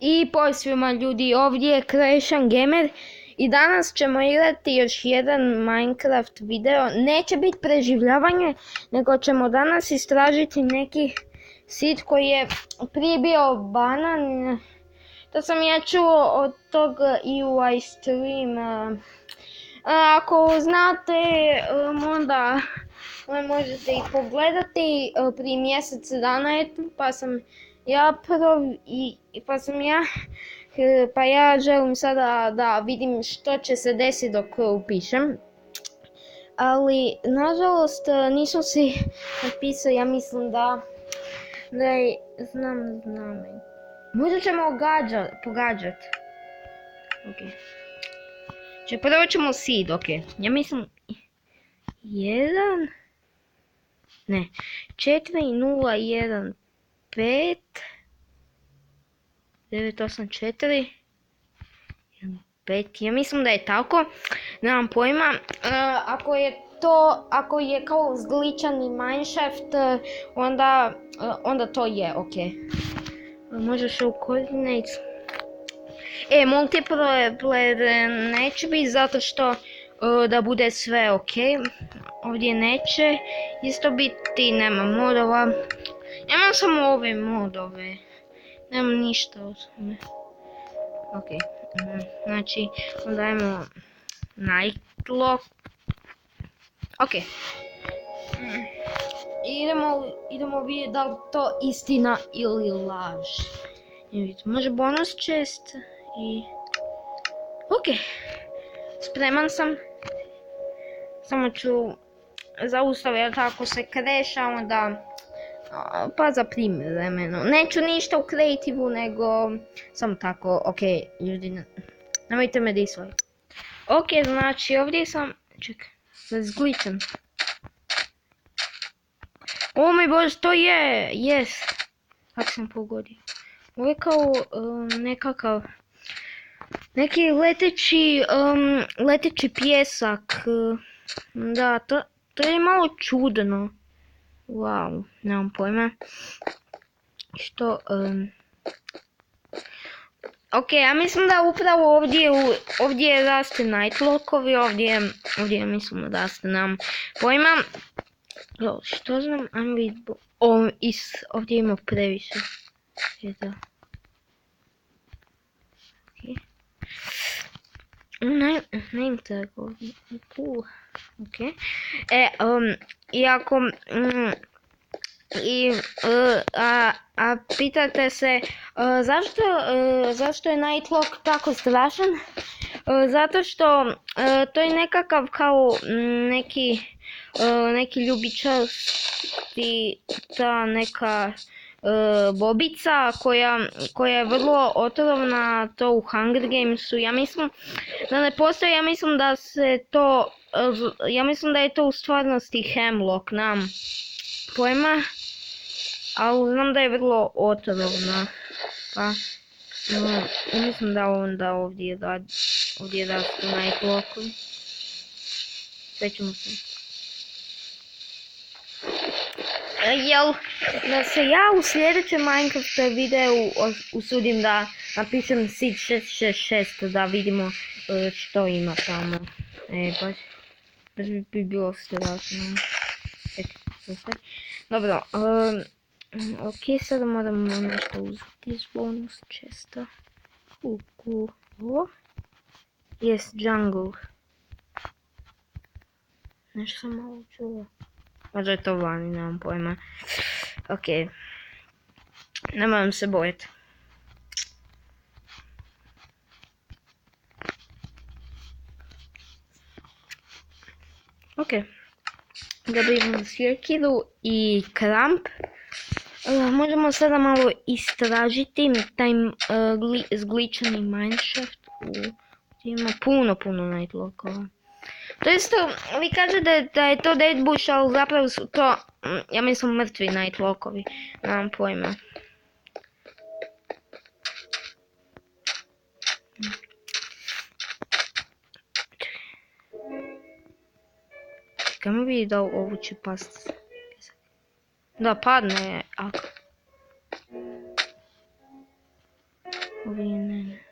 I pozdrav svima ljudi, ovdje je Creation Gamer i danas ćemo igrati još jedan Minecraft video. Neće biti preživljavanje, nego ćemo danas istražiti neki seed koji je prije bio banan. To sam ja čuo od tog UI stream. Ako znate, onda možete i pogledati. Prije mjesec dana je tu, pa ja želim sada da vidim što će se desiti dok upišem. Ali nažalost nisam si napisao, ja mislim da je, znam. Možda ćemo pogađat. Ok. Znači prvo ćemo seed, ok. Ja mislim 4-0-1-5 9-8-4 5. Ja mislim da je tako. Nemam pojma. Ako je kao zgličani mineshaft, onda to je ok. Možeš u coordinates. Multiplayer neće biti zato što da bude sve ok. Ovdje neće isto biti, nema modova. Imam samo ove modove. Nemam ništa od tome. Ok. Znači, dajemo Nightlock. Ok. Idemo vidjeti da li to istina ili laž. Može bonus chest i... Ok. Spreman sam. Samo ću zaustaviti ako se kreša, onda... Pa zaprimim vremeno. Neću ništa u kreativu, nego... Samo tako, ok, ljudi, nemojte me dislike. Ok, znači ovdje sam... Čekaj, zgličan. O moj bože, to je! Yes! Kako sam pogodio. Ovo je kao nekakav... Neki leteći pjesak. Da, to je malo čudno. Wow, nemam pojma. Što... Ok, ja mislim da upravo ovdje raste Nightlockovi, ovdje mislim da raste, nemam pojma. Što znam, ajmo vidjeti. Ovdje ima previše. Name tag ovdje. Cool. Ok. Pitate se zašto je Nightlock tako strašan? Zato što to je nekakav kao neki ljubičasti, ta neka bobica koja je vrlo otrovna, to u Hunger Gamesu. Ja mislim da ne postoji, ja mislim da je to u stvarnosti Hemlock, nemam pojma, ali znam da je vrlo otrovna. Pa mislim da onda ovdje rastu Nightlockovi. Svećemo se. Jel da se ja u sljedećem Minecraft videu usudim da napišem seed 666 da vidimo što ima tamo. Baš bi bilo strašno. Dobro, ok, sada moramo nešto uzeti iz bonus chesta. Cool. Yes, jungle. Nešto sam malo čuo. Možda je to vani, nemam pojma. Ok. Ne moram se bojati. Ok. Dobijemo sjekiru i kramp. Možemo sada malo istražiti taj zgličani mineshaft. Ima puno Nightlockova. To isto, vi kažete da je to deadbush, ali zapravo su to, ja mislim, mrtvi Nightlockovi. Nemam pojma. Kamo vidi da ovu će past. Da, padne, ako... Ovdje ne.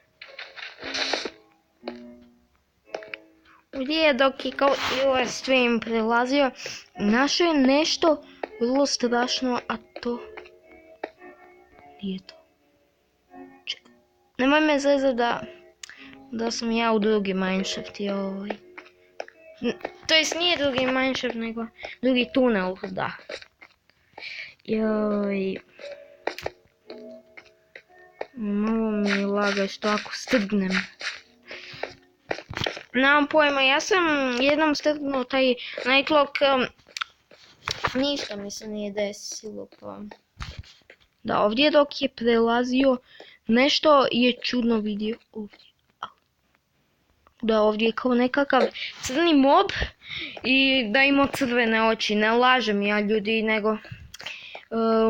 Ovdje dok je kao ovaj stream prelazio, našao je nešto vrlo strašno, a to nije to. Čekaj. Nemoj me zezati da sam ja u drugi Mineshaft i ovaj. To jest nije drugi Mineshaft, nego drugi tunel, da. Joj. Malo mi laga što ako strgnem. Nemam pojma, ja sam jednom strgnuo taj Nightlock, ništa mi se nije desilo pa. Da, ovdje dok je prelazio, nešto je čudno vidio ovdje. Da, ovdje je kao nekakav crni mob i da ima crvene oči, ne lažem ja ljudi, nego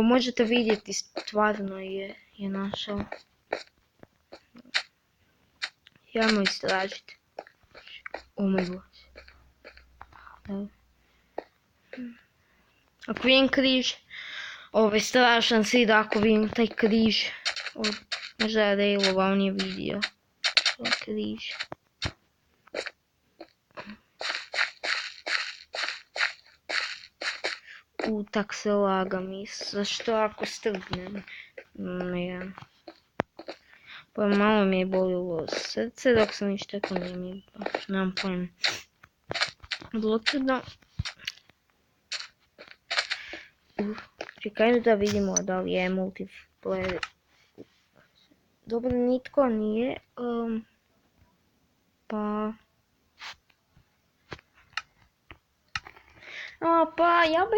možete vidjeti, stvarno je našao. Jamo istražiti. O moj Bože. Ako vidim križ, ovo je strašan sid ako vidim taj križ. Možda je Railova, on je vidio. Križ. Tak se lagam i zašto ako strgnem. Pa malo mi je bolilo srce dok sam ištekao, nije mi baš, nemam pojma. Vrlo čudno. Čekaj da vidimo da li je multiplayer. Dobro, nitko nije. Pa ja bi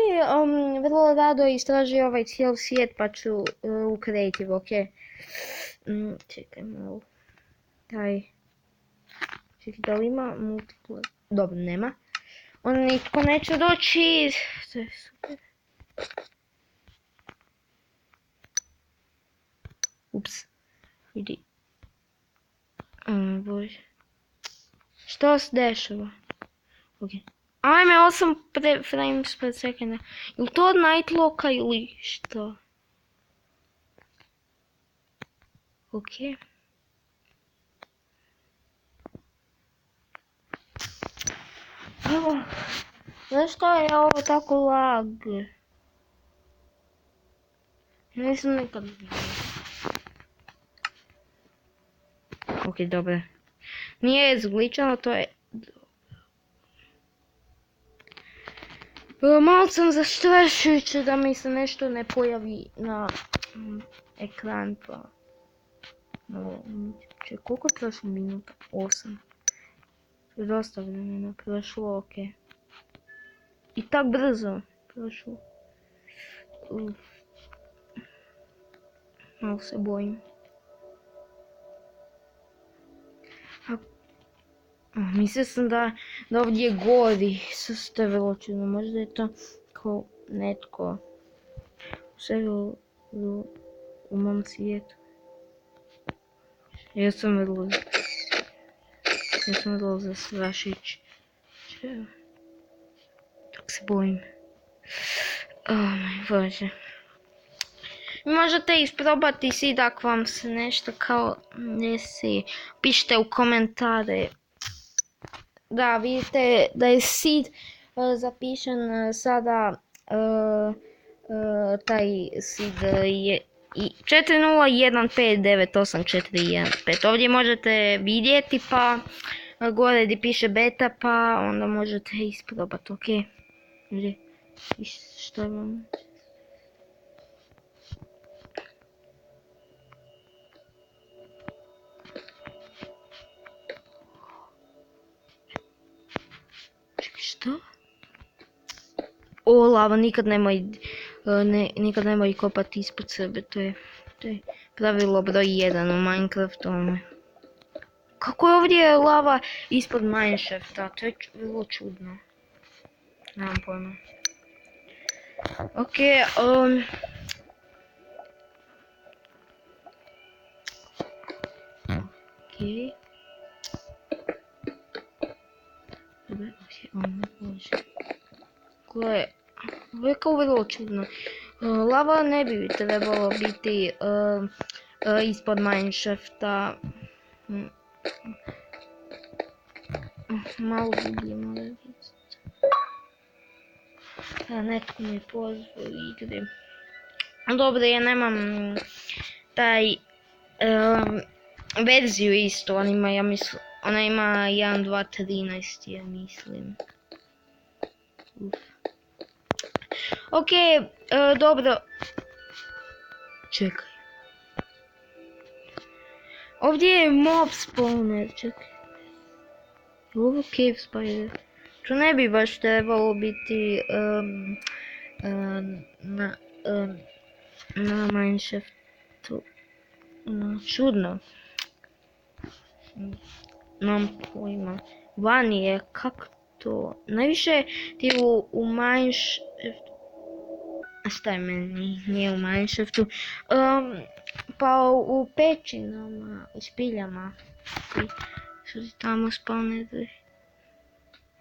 vrlo rado istražio ovaj cijeli svijet pa ću u creative, ok? Čekaj malo. Čekaj, da li ima multiplayer? Dobro, nema. Onda nitko neće doći. To je super. Ups. Vidi. Bože. Što se dešava? Ok. Ajme, 8 frames per sekunda. Ili to od Nightlocka ili što? Ok. Zašto je ovo tako lag? Nisam nikad vidio. Ok, dobro. Nije zgličano, to je... Malo sam zastrašujuće da mi se nešto ne pojavi na ekran pa... Čekaj, koliko je prošlo minuta? 8. Dosta vremena prošlo, ok. I tak brzo prošlo. Malo se bojim. Mislio sam da ovdje gori, to je vrlo čudno, možda je to kao netko u mom svijetu. Ja sam vrlo zastrašujući. Tako se bojim. Moj Bože. Možete isprobati sid ako vam se nešto kao desi. Pišite u komentare. Da, vidite da je sid zapišen sada taj sid je 4015984115. Ovdje možete vidjeti pa gore gdje piše beta pa onda možete isprobati, ok? Što vam... Što? O, lava, nikad nemoj kopati ispod sebe, to je pravilo broj 1 u Minecraftu. Kako je ovdje lava ispod Mineshafta, to je vrlo čudno. Nemam pojma. Ok, ovo je kao vrlo čudno. Lava ne bi trebalo biti ispod Mineshafta. Malo dublje mora biti. Netko mi pozvao igre. Dobro, ja nemam taj verziju isto, ona ima 1, 2, 13, ja mislim. Ok, dobro. Čekaj. Ovdje je mob spawner, čekaj. Ovo cave spider. To ne bi baš trebalo biti na Mineshaftu. Čudno. Nemam pojma. Vani je, kak to? Najviše ti u Mineshaftu. A šta je meni? Nije u Mineshaftu. Pa u pećinama, u špiljama. Što ti tamo spawneri.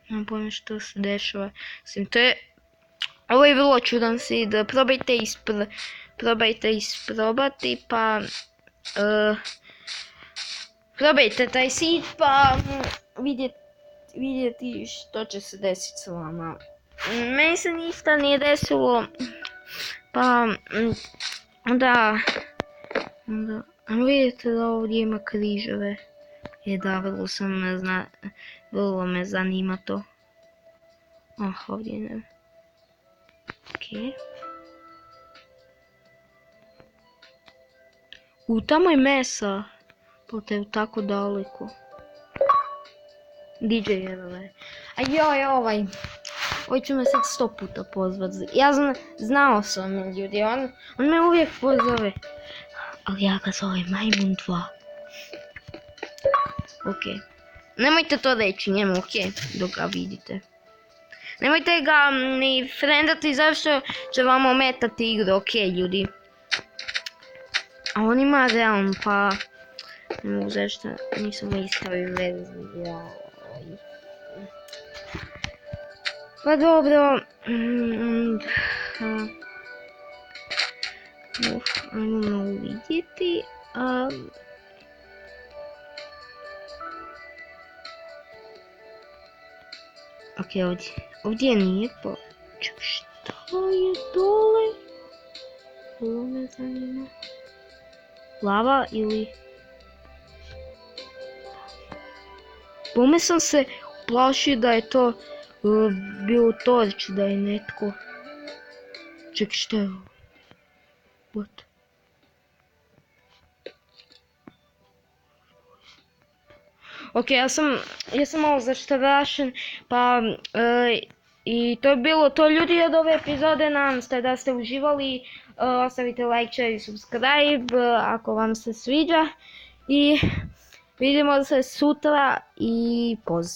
Nemam pojma što se dešava. Ovo je vrlo čudan seed. Probajte isprobati pa... probajte taj seed pa vidjeti što će se desiti s vama. Meni se ništa nije desilo. Pa... onda vidite da ovdje ima križeve. Da, vrlo me zanima to. Ovdje ne. Ok. Tamo je mesa. To je tako daleko. DJ-evove. A joj, ovaj će me sad 100 puta pozvat. Ja znao sam ljudi, on me uvijek pozove. Ali ja ga zovem Majmun 2. Ok. Nemojte to reći njemu, ok, dok ga vidite. Nemojte ga ni friendati zašto će vam ometati igru, ok ljudi. A on ima realm, pa... ne mogu zašto nisam istavio verziju. Pa dobro... ajmo malo vidjeti. Ok, ovdje nije pa... Čak šta je dole? Ovo me zanima. Lava ili... Bome sam se plašio da je to bio torč, da je netko... Ček, šta je ovo? What? Ok, ja sam malo zastrašen, pa i to je bilo to ljudi od ove epizode, nadam se da ste uživali, ostavite like, share i subscribe ako vam se sviđa i vidimo se sutra i poz.